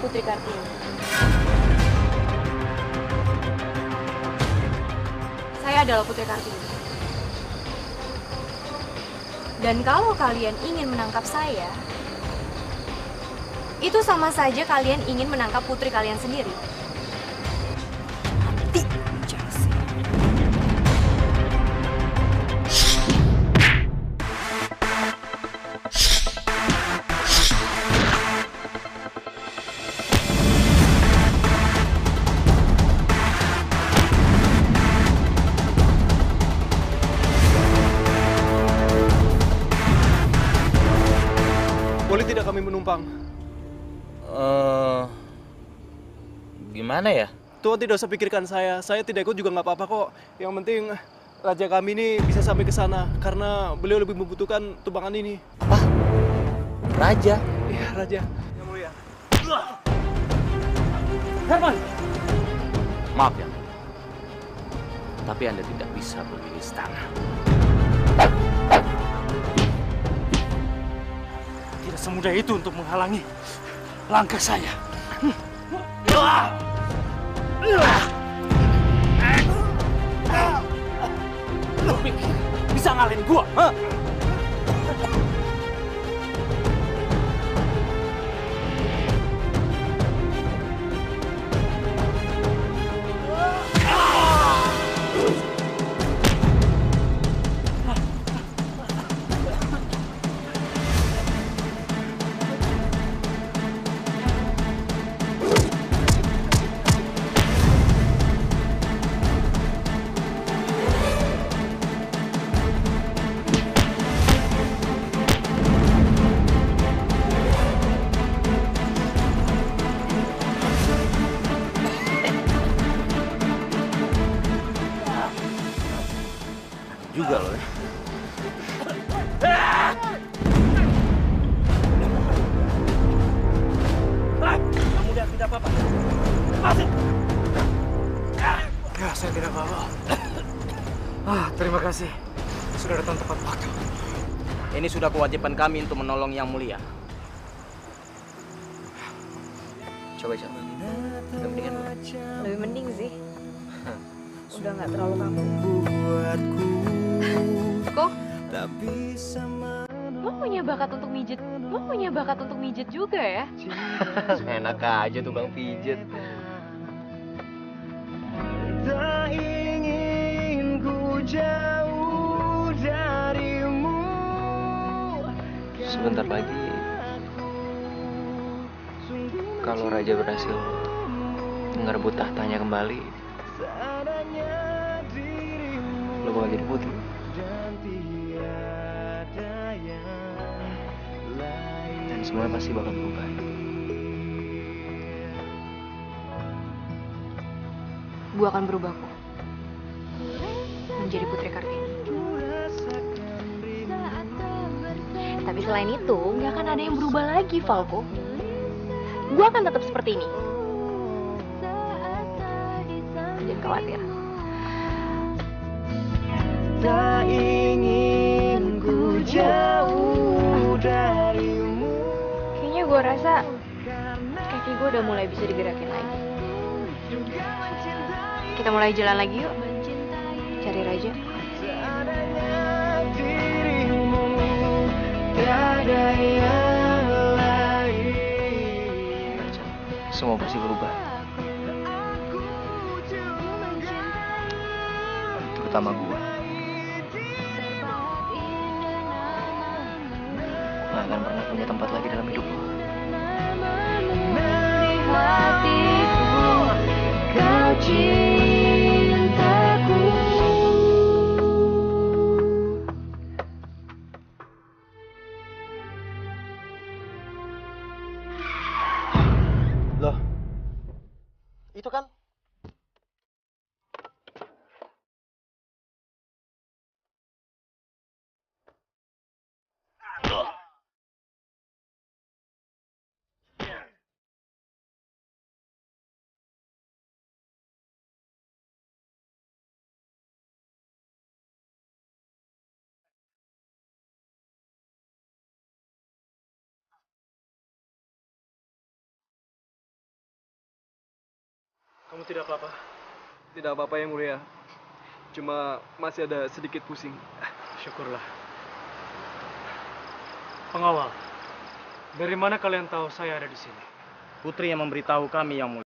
Putri Kartini. Saya adalah Putri Kartini. Dan kalau kalian ingin menangkap saya, itu sama saja kalian ingin menangkap putri kalian sendiri. Mati, Chelsea. Boleh tidak kami menumpang? Gimana ya? Tuhan tidak usah pikirkan saya tidak ikut juga nggak apa-apa kok. Yang penting raja kami ini bisa sampai ke sana karena beliau lebih membutuhkan tumpangan ini. Apa? Raja? Iya, raja. Yang mulia. Herman! Maaf ya, tapi Anda tidak bisa pergi di istana. Tidak semudah itu untuk menghalangi langkah saya. Lu pikir bisa ngalahin gua? Hah? Juga loh ya. Kamu lihat tidak apa-apa. Lepasin! Ya, saya tidak apa-apa. Terima kasih. Sudah datang tepat waktu. Ini sudah kewajiban kami untuk menolong yang mulia. Coba coba. Udah mendingan belum? Lebih mending sih. Udah nggak terlalu kamu. Kok? Lo punya bakat untuk mijet. Lo punya bakat untuk mijet juga ya? Enak aja tuh Bang pijet. Tak ingin ku jauh darimu. Sebentar lagi, kalau Raja berhasil ngerebut tahtanya kembali, lo bakal jadi putri. Dan semuanya pasti bakal berubah. Gue akan berubah kok. Menjadi Putri Kartini. Tapi selain itu, nggak akan ada yang berubah lagi, Falco. Gue akan tetap seperti ini. Jangan khawatir. Tak ingin ku jauh darimu. Kayaknya gue rasa kaki gue udah mulai bisa digerakin lagi. Kita mulai jalan lagi yuk. Cari Raja. Semua pasti berubah. Terutama gue. Gak akan pernah punya tempat lagi dalam hidup lo. Kau cintaku. Loh, itu kan Kamu tidak apa-apa? Tidak apa-apa yang mulia. Cuma masih ada sedikit pusing. Syukurlah. Pengawal, dari mana kalian tahu saya ada di sini? Putri yang memberitahu kami yang mulia.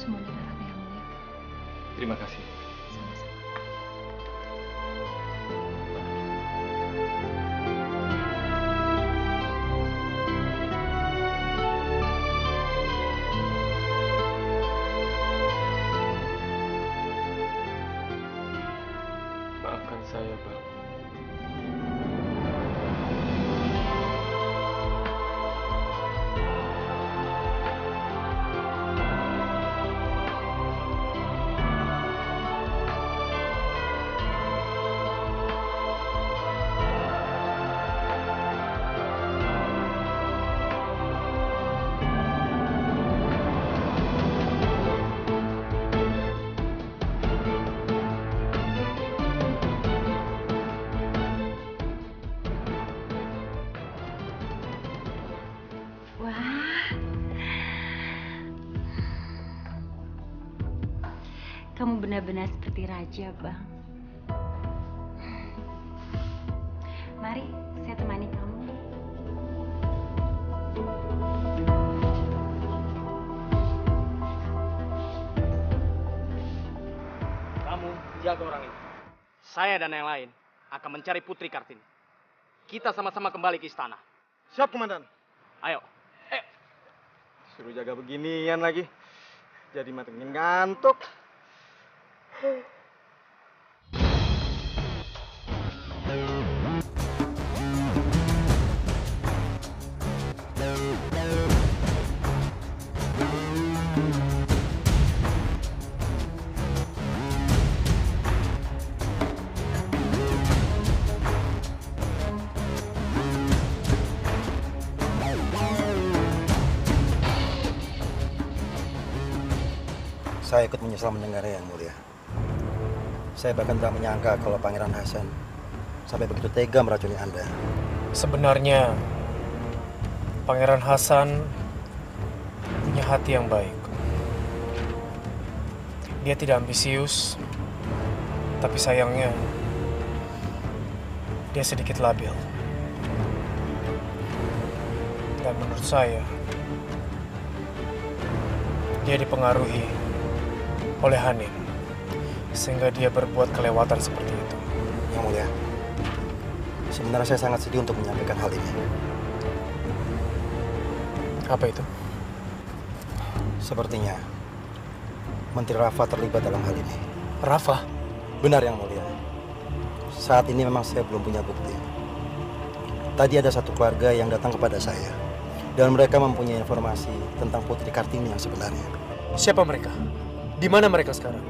Semuanya darahnya yang mulia. Terima kasih. Sama-sama. Maafkan saya, Bang. Wah. Kamu benar-benar seperti raja, Bang. Mari, saya temani kamu. Kamu jaga orang itu. Saya dan yang lain akan mencari Putri Kartini. Kita sama-sama kembali ke istana. Siap, Komandan. Ayo. Suruh jaga beginian lagi. Jadi makin ngantuk. Saya ikut menyesal mendengarnya, Yang Mulia. Saya bahkan tak menyangka kalau Pangeran Hasan sampai begitu tega meracuni Anda. Sebenarnya Pangeran Hasan punya hati yang baik. Dia tidak ambisius, tapi sayangnya dia sedikit labil. Dan menurut saya, dia dipengaruhi oleh Hanim, sehingga dia berbuat kelewatan seperti itu. Yang Mulia, sebenarnya saya sangat sedih untuk menyampaikan hal ini. Apa itu? Sepertinya Menteri Rafa terlibat dalam hal ini. Rafa? Benar Yang Mulia. Saat ini memang saya belum punya bukti. Tadi ada satu keluarga yang datang kepada saya. Dan mereka mempunyai informasi tentang Putri Kartini yang sebenarnya. Siapa mereka? Di mana mereka sekarang?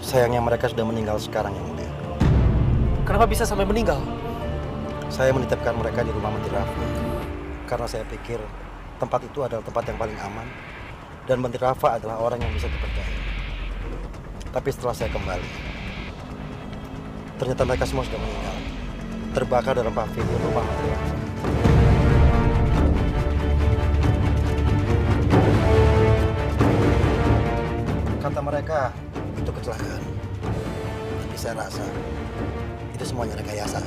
Sayangnya mereka sudah meninggal sekarang Yang Mulia. Kenapa bisa sampai meninggal? Saya menitipkan mereka di rumah Menteri Rafa. Karena saya pikir tempat itu adalah tempat yang paling aman. Dan Menteri Rafa adalah orang yang bisa dipercaya. Tapi setelah saya kembali, ternyata mereka semua sudah meninggal. Terbakar dalam pavilion rumah Menteri Rafa. Kata mereka, itu kecelakaan. Tapi saya rasa, itu semuanya rekayasa.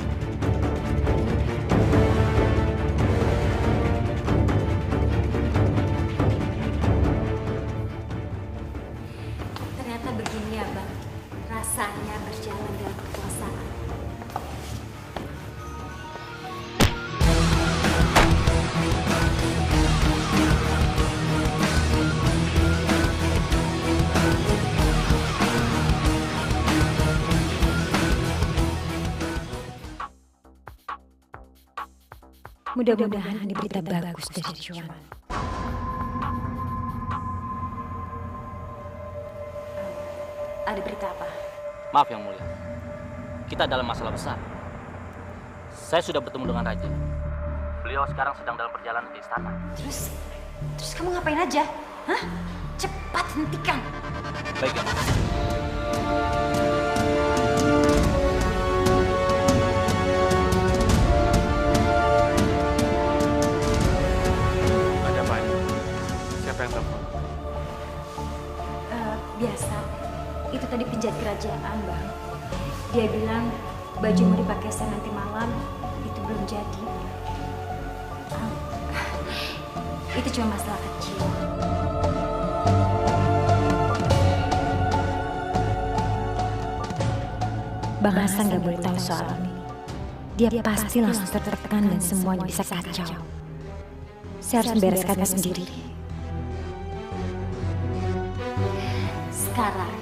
Ternyata begini ya, Bang. Rasanya berjalan dalam kekuasaan. Mudah-mudahan ada berita bagus dari Juan. Ada berita apa? Maaf Yang Mulia, kita dalam masalah besar. Saya sudah bertemu dengan Raja. Beliau sekarang sedang dalam perjalanan ke istana. Terus kamu ngapain aja? Hah? Cepat hentikan. Baik Yang Mulia. Ada apa ini? Siapa yang telepon? Biasa. Itu tadi penjahat kerajaan, Bang. Dia bilang baju mau dipakai saya nanti malam. Itu belum jadi. Itu cuma masalah kecil. Bang Hasan gak boleh tahu soal ini. Dia pasti langsung tertekan dan semuanya bisa kacau. Saya harus membereskannya sendiri. Sekarang,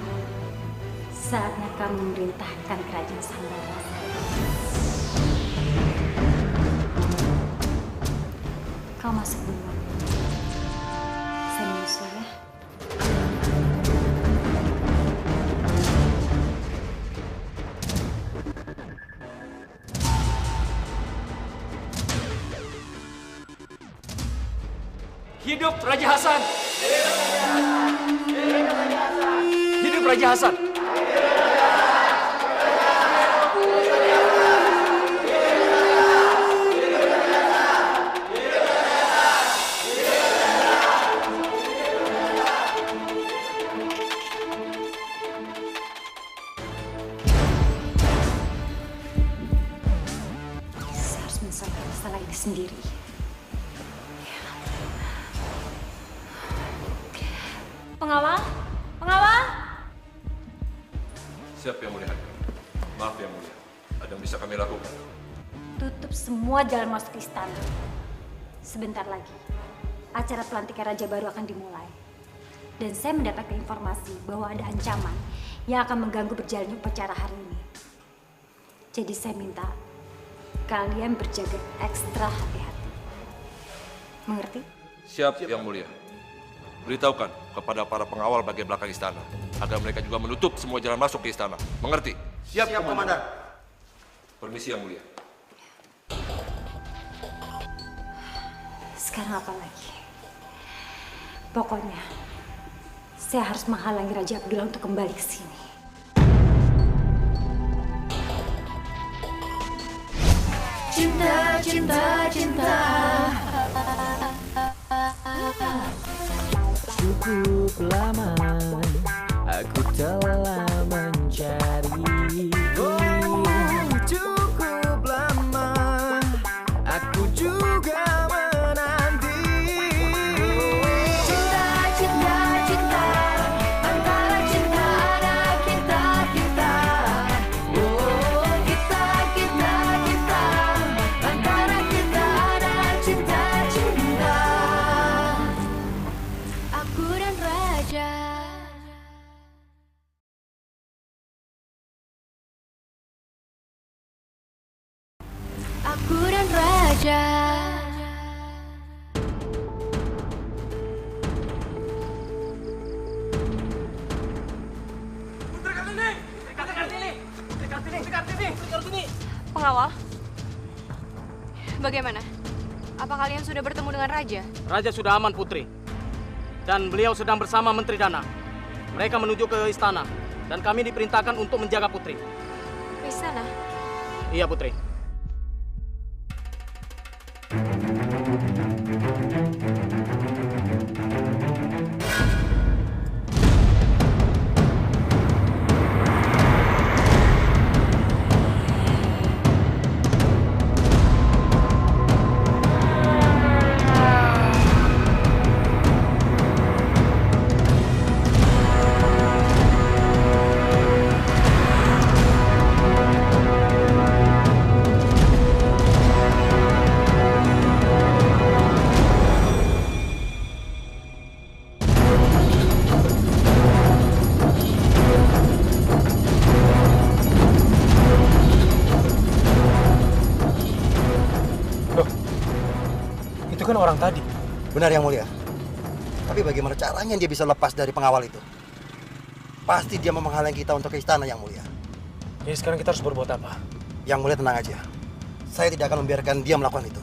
saatnya kamu memerintahkan kerajaan Sambara. Kau masuk dulu. Saya menyusul ya. Hidup Raja Hasan! Hidup Raja Hasan! Saya harus menyelesaikan masalah ini sendiri. Pengawal? Pengawal? Siap Yang Mulia. Maaf Yang Mulia, ada yang bisa kami lakukan. Tutup semua jalan masuk istana. Sebentar lagi, acara pelantikan Raja baru akan dimulai. Dan saya mendapatkan informasi bahwa ada ancaman yang akan mengganggu berjalannya upacara hari ini. Jadi saya minta kalian berjaga ekstra hati-hati. Mengerti? Siap Yang Mulia. Beritahukan kepada para pengawal bagian belakang istana agar mereka juga menutup semua jalan masuk ke istana. Mengerti? Siap, Komandan. Permisi Yang Mulia. Sekarang apa lagi? Pokoknya saya harus menghalangi Raja Abdullah untuk kembali ke sini. Cinta, cinta, cinta. Cukup lama aku telah mencari. Cukup lama aku juga menanti. Cinta, cinta, cinta. Antara cinta anak kita, kita. Oh, kita, kita, kita. Antara kita ada cinta, cinta. Aku dan Raja Aku dan Raja. Pengawal, bagaimana? Apa kalian sudah bertemu dengan Raja? Raja sudah aman, Putri. Dan beliau sedang bersama Menteri Dana. Mereka menuju ke istana. Dan kami diperintahkan untuk menjaga Putri. Ke istana? Iya, Putri. Itu kan orang tadi. Benar Yang Mulia. Tapi bagaimana caranya dia bisa lepas dari pengawal itu? Pasti dia menghalangi kita untuk ke istana, Yang Mulia. Jadi sekarang kita harus berbuat apa? Yang Mulia tenang aja. Saya tidak akan membiarkan dia melakukan itu.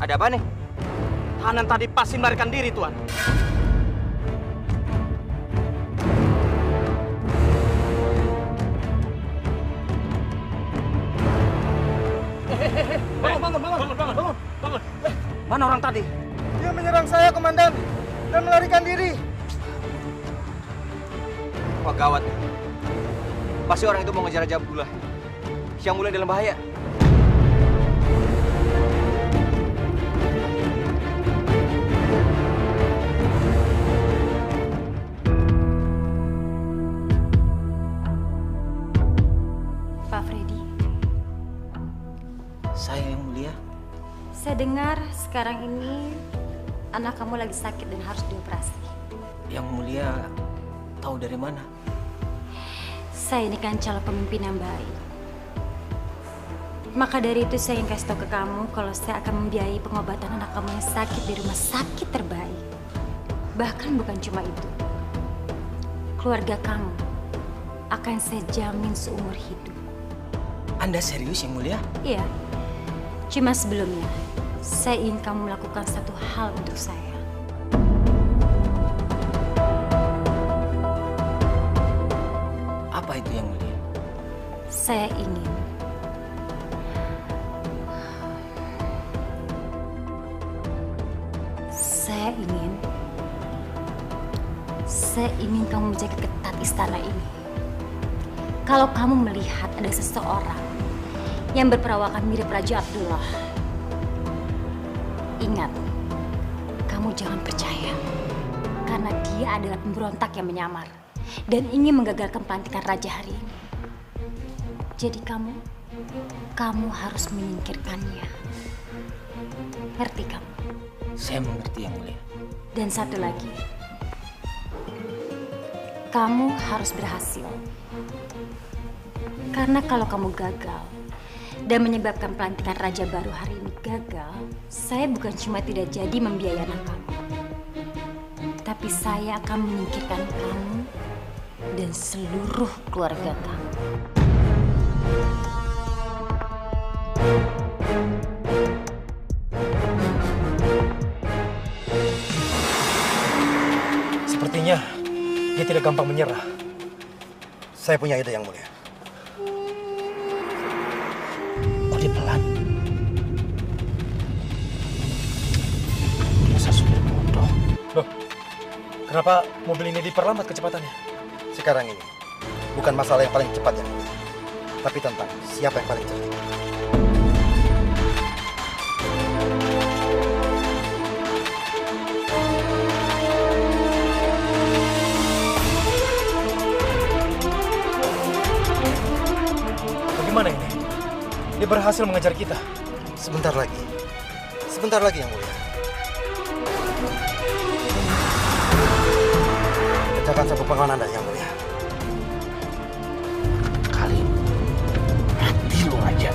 Ada apa nih? Tahanan tadi pasti melarikan diri, Tuan. Bangun. Mana orang tadi? Dia menyerang saya, Komandan, dan melarikan diri. Wah, gawat. Pasti orang itu mau ngejar Raja Abdullah. Yang Mulia dalam bahaya. Pak Freddy, Saya Yang Mulia. saya dengar sekarang ini anak kamu lagi sakit dan harus dioperasi. Yang Mulia tahu dari mana? Saya ini kan calon pemimpin yang baik. Maka dari itu saya ingin kasih tahu ke kamu kalau saya akan membiayai pengobatan anak kamu yang sakit di rumah sakit terbaik. Bahkan bukan cuma itu. Keluarga kamu akan saya jamin seumur hidup. Anda serius Yang Mulia? Iya. Cuma sebelumnya, saya ingin kamu melakukan satu hal untuk saya. Apa itu Yang Mulia? Saya ingin kamu menjaga ketat istana ini. Kalau kamu melihat ada seseorang yang berperawakan mirip Raja Abdullah, ingat, kamu jangan percaya. Karena dia adalah pemberontak yang menyamar dan ingin menggagalkan pelantikan raja hari ini. Jadi kamu harus menyingkirkannya. Ngerti kamu? Saya mengerti Yang Mulia. Dan satu lagi, kamu harus berhasil. Karena kalau kamu gagal dan menyebabkan pelantikan raja baru hari ini gagal, saya bukan cuma tidak jadi membiayai anak kamu, tapi saya akan menyingkirkan kamu dan seluruh keluarga kamu. Sepertinya dia tidak gampang menyerah. Saya punya ide Yang Mulia. Oh, dia pelan. Masa sudah bodoh? Loh, Kenapa mobil ini diperlambat kecepatannya? Sekarang ini bukan masalah yang paling cepat yang mulia, tapi tentang siapa yang paling cerdik. Bagaimana ini? Dia berhasil mengejar kita. Sebentar lagi yang mulia. Pecahkan sabuk pengaman Anda yang mulia. Kali mati lo aja.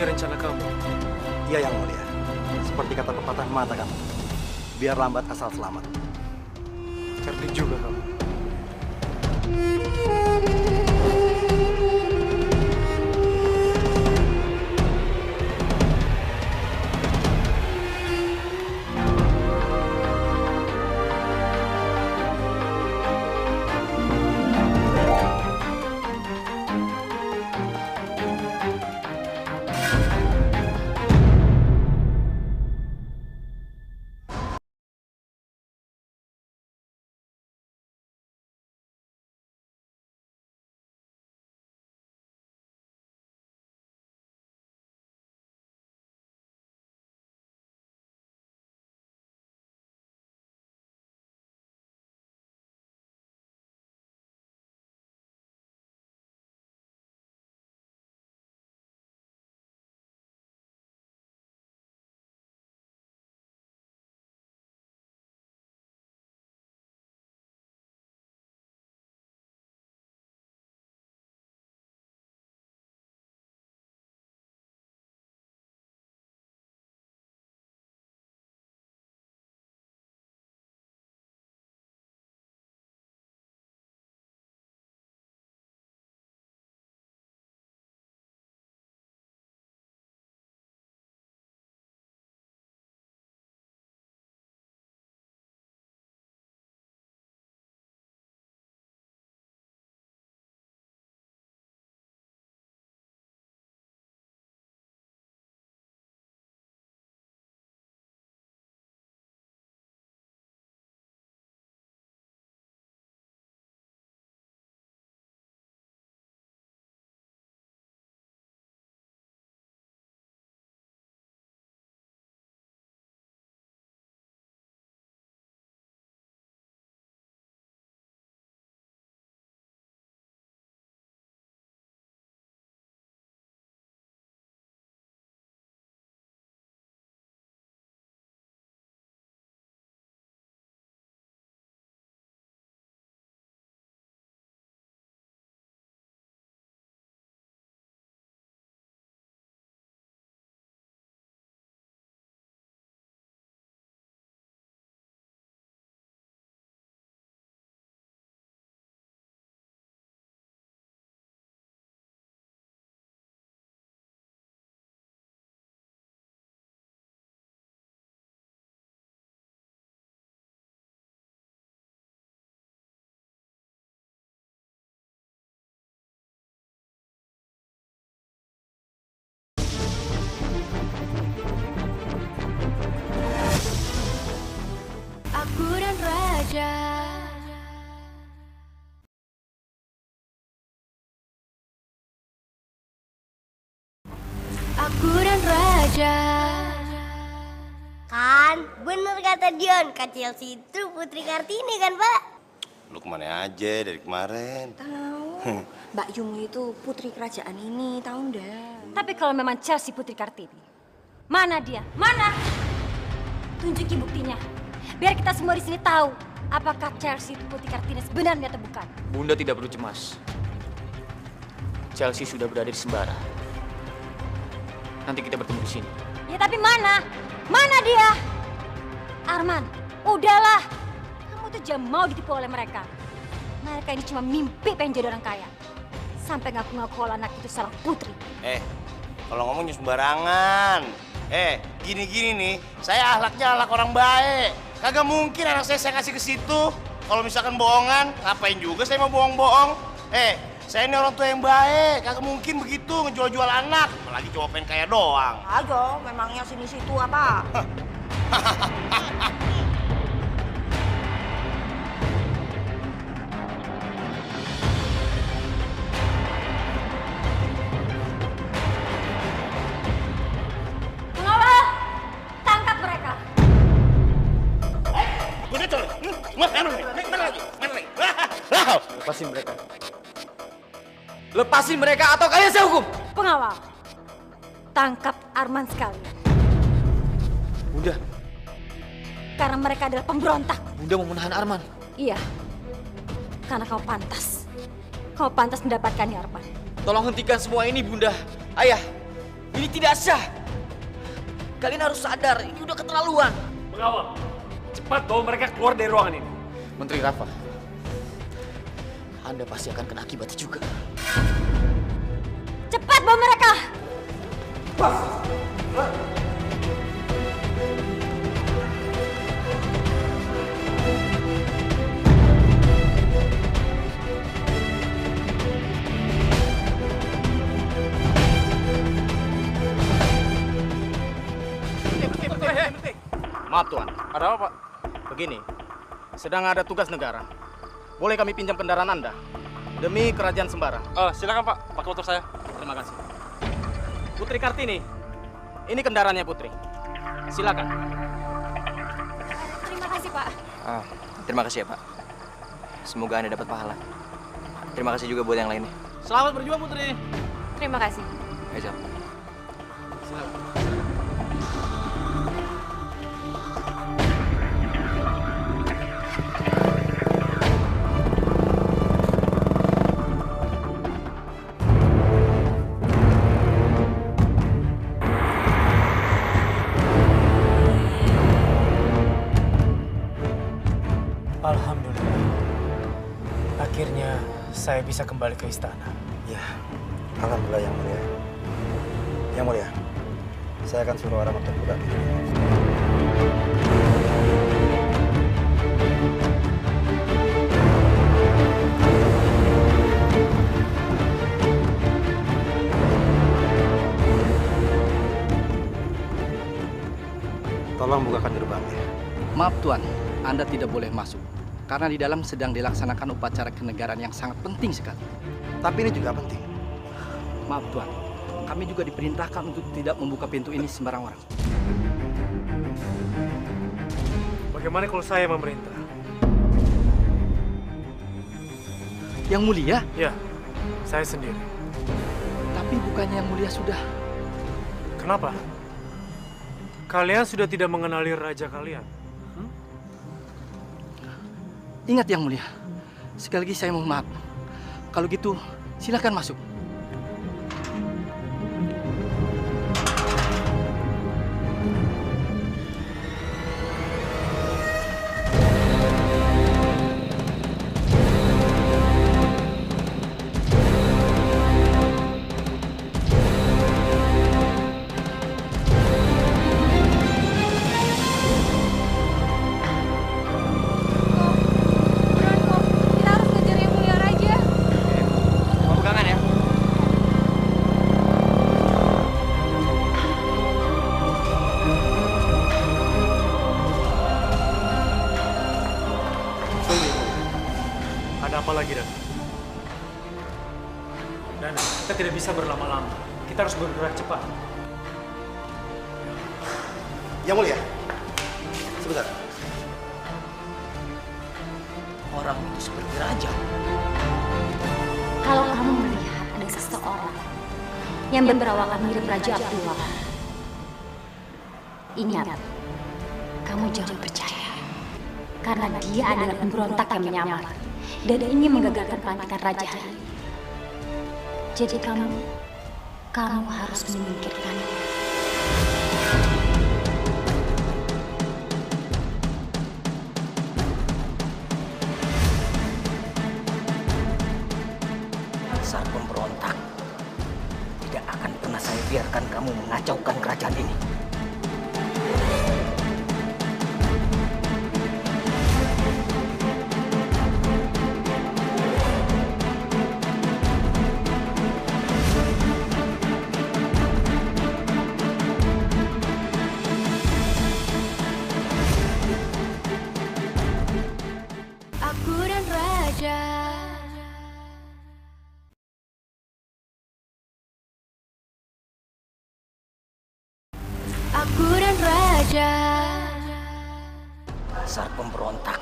Rencana kamu? Iya yang mulia. Seperti kata pepatah mengatakan, biar lambat asal selamat. Cerdik juga kamu. Aku dan Raja. Aku dan Raja. Kan, bener kata Dion, Kak Chelsea itu Putri Kartini kan, Pak? Lu kemana aja dari kemarin? Tahu, Mbak Yung itu putri kerajaan ini, tahu ndak? Tapi kalau memang Chelsea Putri Kartini, mana dia? Mana? Tunjuki buktinya, biar kita semua di sini tahu apakah Chelsea itu Putri Kartini sebenarnya atau bukan. Bunda tidak perlu cemas. Chelsea sudah berada di Sembara. Nanti kita bertemu di sini. Ya tapi mana? Mana dia? Arman, udahlah. Kamu tuh jangan mau ditipu oleh mereka. Mereka ini cuma mimpi pengen jadi orang kaya. Sampai ngaku-ngaku kalau anak itu salah putri. Kalau ngomongnya sembarangan. Gini-gini nih, saya akhlaknya akhlak orang baik. Kagak mungkin anak saya kasih ke situ. Kalau misalkan bohongan, ngapain juga saya mau bohong-bohong? Saya ini orang tua yang baik, kagak mungkin begitu ngejual-jual anak. Apalagi cuma pengen kaya doang. Ayo, memangnya sini-situ apa? Pengawal, tangkap mereka. Lepasin mereka. Lepasin mereka atau kalian saya hukum. Pengawal, tangkap Arman sekalian. Bunda, Karena mereka adalah pemberontak. Bunda mau menahan Arman. Iya, karena kau pantas. Kau pantas mendapatkannya, Arman. Tolong hentikan semua ini, Bunda. Ayah, ini tidak sah. Kalian harus sadar, ini udah keterlaluan. Pengawal, cepat bawa mereka keluar dari ruangan ini. Menteri Rafa, Anda pasti akan kena akibatnya juga. Cepat bawa mereka! Maaf Tuan. Ada apa Pak? Begini, sedang ada tugas negara. Boleh kami pinjam kendaraan Anda? Demi kerajaan Sembara. Silakan Pak, pakai motor saya. Terima kasih. Putri Kartini, ini kendaraannya Putri. Silakan. Terima kasih, Pak. Terima kasih ya Pak. Semoga Anda dapat pahala. Terima kasih juga buat yang lainnya. Selamat berjuang Putri. Terima kasih. Ayo. Silakan. Alhamdulillah. Akhirnya saya bisa kembali ke istana. Ya, alhamdulillah yang mulia. Yang mulia, saya akan suruh orang untuk buka pintu. Tolong bukakan gerbangnya. Maaf Tuan, Anda tidak boleh masuk. Karena di dalam sedang dilaksanakan upacara kenegaraan yang sangat penting sekali. Tapi ini juga penting. Maaf Tuan, kami juga diperintahkan untuk tidak membuka pintu ini sembarang orang. Bagaimana kalau saya memerintah? Yang mulia? Ya, saya sendiri. Tapi bukannya yang mulia sudah. Kenapa? Kalian sudah tidak mengenali raja kalian. Ingat yang mulia, sekali lagi saya mohon maaf. Kalau gitu, silakan masuk. Ada apa lagi, Dan? Dan kita tidak bisa berlama-lama. Kita harus bergerak cepat. Yang mulia, sebentar. Orang itu seperti raja. Kalau kamu melihat ada seseorang yang berperawakan mirip Raja Abdullah, ingat, kamu jangan percaya. Karena dia adalah pemberontak yang menyamar dan ingin menggagalkan pelantikan raja hari ini. Jadi kamu harus menyingkirkannya. mengacaukan kerajaan ini. Aku dan Raja. Aku dan Raja. Dasar pemberontak.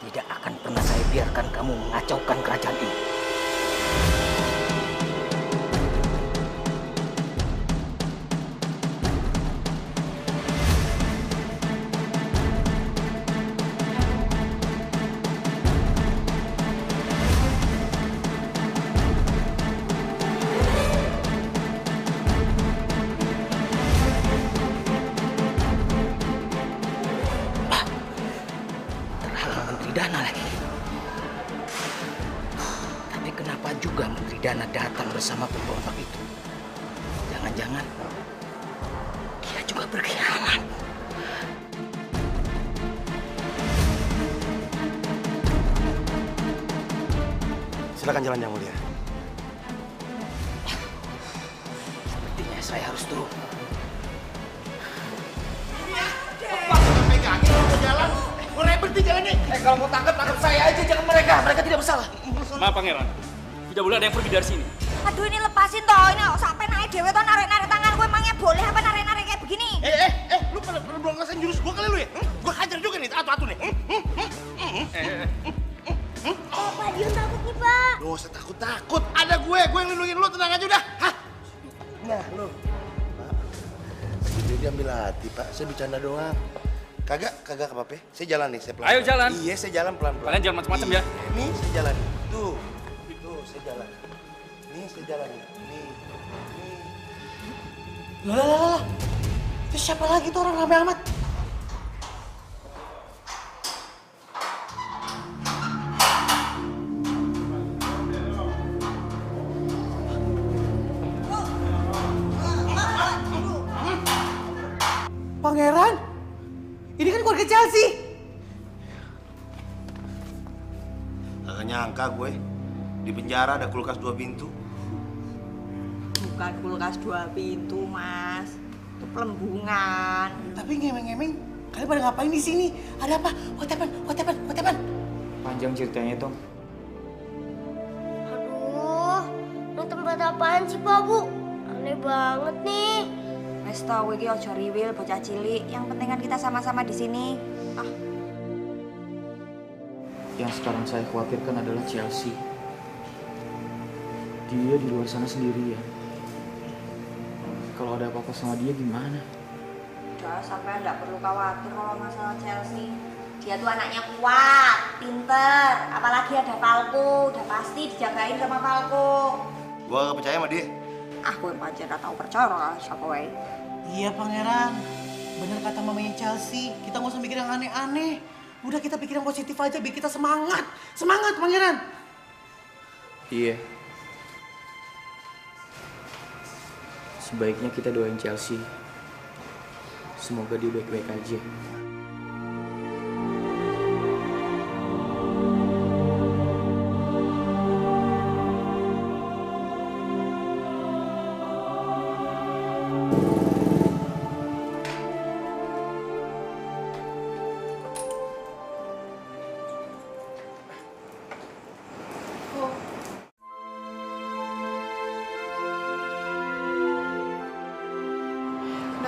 Tidak akan pernah saya biarkan kamu mengacaukan kerajaan ini. Dana lagi. Tapi kenapa juga Menteri Dana datang bersama pemberontak itu? Jangan-jangan dia juga berkhianat. Silakan jalan Yang Mulia. Sepertinya saya harus turun. Pegangin mau jalan. Berhenti jalannya. Kalau mau tangkap saya aja, jangan mereka. Mereka tidak bersalah. Maaf Pangeran, tidak boleh ada yang pergi dari sini. Aduh ini lepasin toh, ini sampai naik dewe toh narik-narik tangan gue, emangnya boleh apa narik-narik kayak begini? Lu pada belum ngerasain jurus gua kali lu ya? Gua hajar juga nih, atu-atu nih. Pak Dion takut nih, Pak. Gak usah takut-takut, ada gue yang lindungin lu, tenang aja udah. Hah? Nah, lu. Pak, segitu dia ambil hati, Pak. Saya bercanda doang. Kagak apa-apa. Saya jalan nih, saya pelan. Ayo jalan. Iya, saya jalan pelan-pelan. Kalian jangan macam-macam ya. Nih, saya jalan. Tuh, saya jalan. Nih, saya jalan. Nih. Lah. Itu siapa lagi tuh orang rame amat? Pangeran? Ini kan keluarga Chelsea. Kagak nyangka gue. Di penjara ada kulkas 2 pintu. Bukan kulkas 2 pintu, Mas. Itu pelembungan. Tapi ngemeng-ngemeng, kalian pada ngapain di sini? Ada apa? What happened? Panjang ceritanya, Tom. Aduh, ini tempat apaan sih, Pak, Bu? Aneh banget nih. Wes tau iki aja riwil bocah cilik. Yang penting kan kita sama-sama di sini. Yang sekarang saya khawatirkan adalah Chelsea. Dia di luar sana sendirian. Kalau ada apa-apa sama dia gimana? Udah, sampai nggak perlu khawatir kalau masalah Chelsea. Dia tuh anaknya kuat, pinter. Apalagi ada Falco, udah pasti dijagain sama Falco. Gua gak percaya sama dia. Gue pancen gak tau percaya siapa wae. Iya Pangeran, bener kata mamanya Chelsea, kita nggak usah mikir yang aneh-aneh. Udah kita pikir yang positif aja biar kita semangat. Semangat Pangeran. Iya. Sebaiknya kita doain Chelsea. Semoga dia baik-baik aja.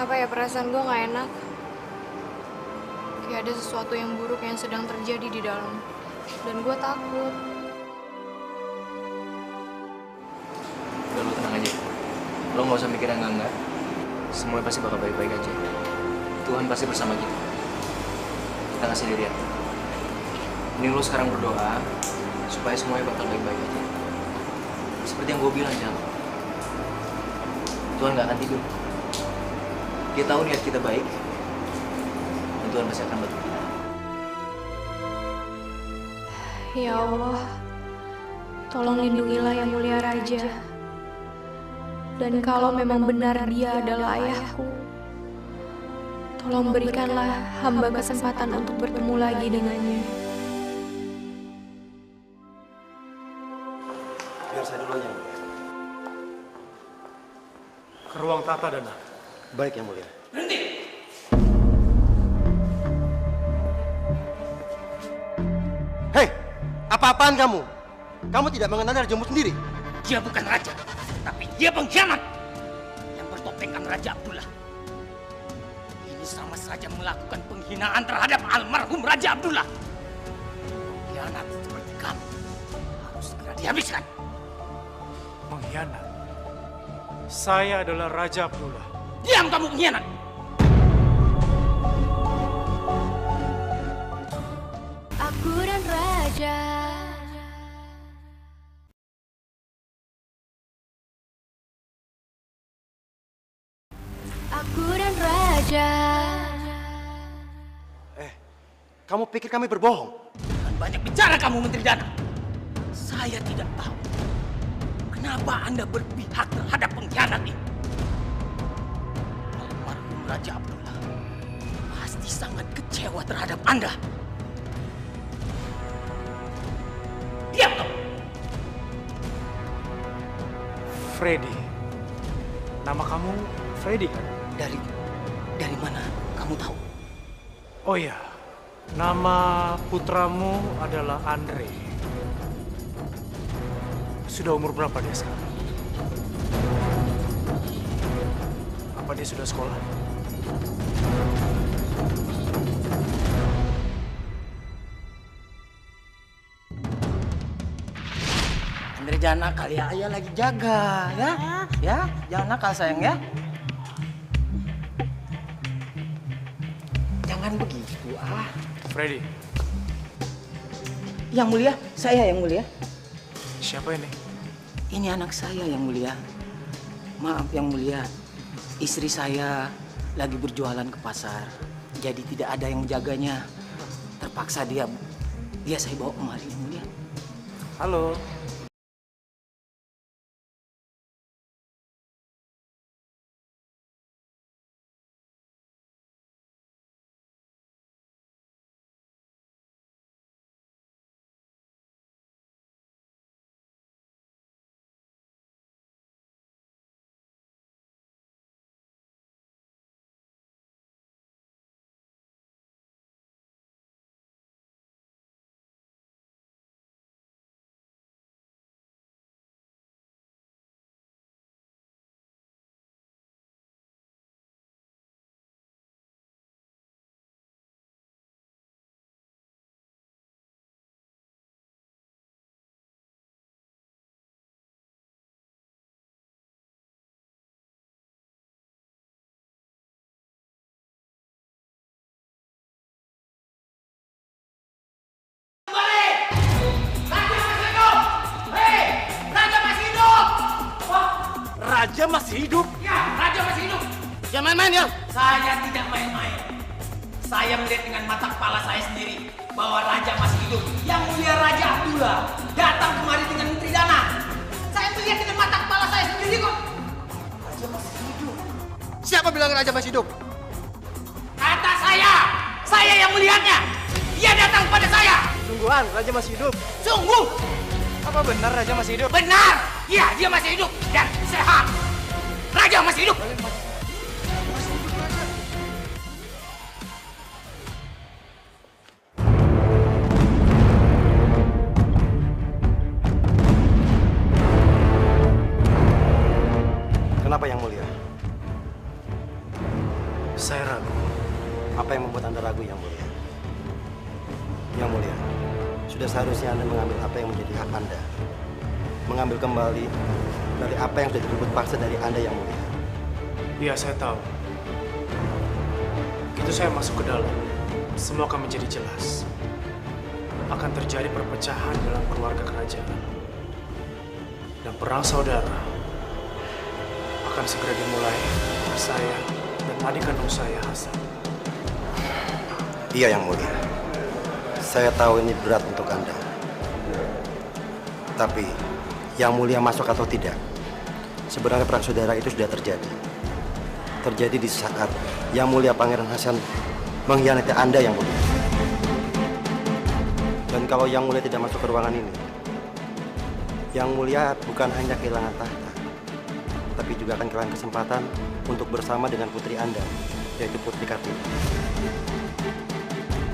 Kenapa ya perasaan gue gak enak? Kayak ada sesuatu yang buruk yang sedang terjadi di dalam. Dan gue takut. Udah, lo tenang aja. Lo gak usah mikir yang enggak. Semuanya pasti bakal baik-baik aja. Tuhan pasti bersama kita. Kita gak sendirian. Ini lo sekarang berdoa supaya semuanya bakal baik-baik aja. Seperti yang gue bilang, Jal. Tuhan gak akan tidur. Dia tahu niat kita baik, dan Tuhan pasti akan bantu kita. Ya Allah, tolong lindungilah Yang Mulia Raja. Dan kalau memang benar dia adalah ayahku, tolong berikanlah hamba kesempatan untuk bertemu lagi dengannya. Biar saya dulu yang mulia. Ke ruang tata, Dana. Baik, yang mulia. Berhenti! Hei, apa-apaan kamu? Kamu tidak mengenal rajamu sendiri? Dia bukan raja, tapi dia pengkhianat yang bertopengkan Raja Abdullah. Ini sama saja melakukan penghinaan terhadap almarhum Raja Abdullah. Pengkhianat seperti kamu harus segera dihabiskan. Pengkhianat? Saya adalah Raja Abdullah. Diam kamu pengkhianat! Aku dan Raja. Aku dan Raja. Kamu pikir kami berbohong? Jangan banyak bicara kamu, Menteri Dana. Saya tidak tahu kenapa Anda berpihak terhadap pengkhianat ini. Almarhum Raja Abdullah pasti sangat kecewa terhadap Anda. Diam kamu! Freddy. Nama kamu Freddy kan? Dari mana kamu tahu? Oh iya, nama putramu adalah Andre. Sudah umur berapa dia sekarang? Apa dia sudah sekolah? Andre jangan nakal ya, ayah lagi jaga ya. Ya, jangan nakal sayang ya. Jangan begitu Freddy. Yang mulia, saya yang mulia. Siapa ini? Ini anak saya yang mulia. Maaf yang mulia, istri saya lagi berjualan ke pasar. Jadi tidak ada yang menjaganya. Terpaksa dia saya bawa kemari yang mulia. Halo. Raja masih hidup? Ya, Raja masih hidup. Jangan main-main ya. Saya tidak main-main. Saya melihat dengan mata kepala saya sendiri bahwa Raja masih hidup. Yang mulia Raja Abdullah datang kemari dengan Menteri Dana. Saya melihat dengan mata kepala saya sendiri kok. Raja masih hidup. Siapa bilang Raja masih hidup? Kata saya yang melihatnya. Dia datang kepada saya. Sungguhan, Raja masih hidup. Sungguh. Apa benar Raja masih hidup? Benar. Iya, dia masih hidup dan sehat. Raja masih hidup. Kenapa yang mulia? Saya ragu. Apa yang membuat Anda ragu yang mulia? Yang mulia, sudah seharusnya Anda mengambil apa yang menjadi hak Anda. Mengambil kembali dari apa yang sudah direbut paksa dari Anda yang mulia. Iya, saya tahu. Begitu saya masuk ke dalam, semua akan menjadi jelas. Akan terjadi perpecahan dalam keluarga kerajaan. Dan perang saudara akan segera dimulai oleh saya dan adik kandung saya, Hasan. Iya yang mulia. Saya tahu ini berat untuk Anda. Tapi yang mulia masuk atau tidak, Sebenarnya perang saudara itu sudah terjadi. Terjadi di saat Yang Mulia Pangeran Hasan mengkhianati Anda, Yang Mulia. Dan kalau Yang Mulia tidak masuk ke ruangan ini, Yang Mulia bukan hanya kehilangan tahta, tapi juga akan kehilangan kesempatan untuk bersama dengan putri Anda, yaitu Putri Kartini.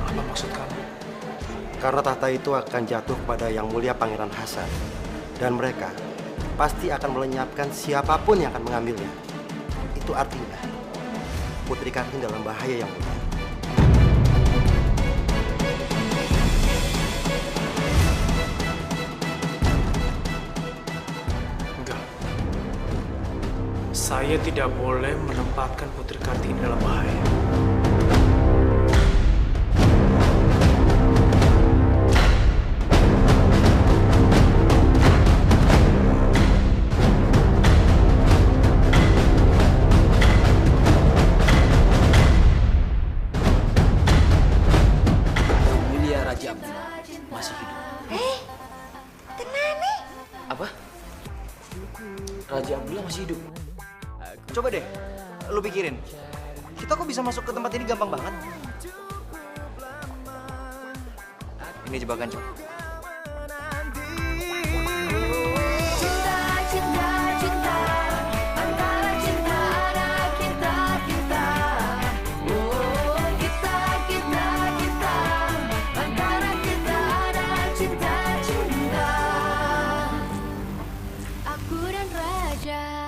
Apa maksud kamu? Karena tahta itu akan jatuh kepada Yang Mulia Pangeran Hasan, dan mereka pasti akan melenyapkan siapapun yang akan mengambilnya. Itu artinya Putri Kartini dalam bahaya, Yang Mulia. Enggak. Saya tidak boleh menempatkan Putri Kartini dalam bahaya. Masih hidup. Kenapa? Apa? Raja Abdullah masih hidup. Coba deh, lu pikirin. Kita kok bisa masuk ke tempat ini gampang banget? Ini jebakan, Cok. Aku dan Raja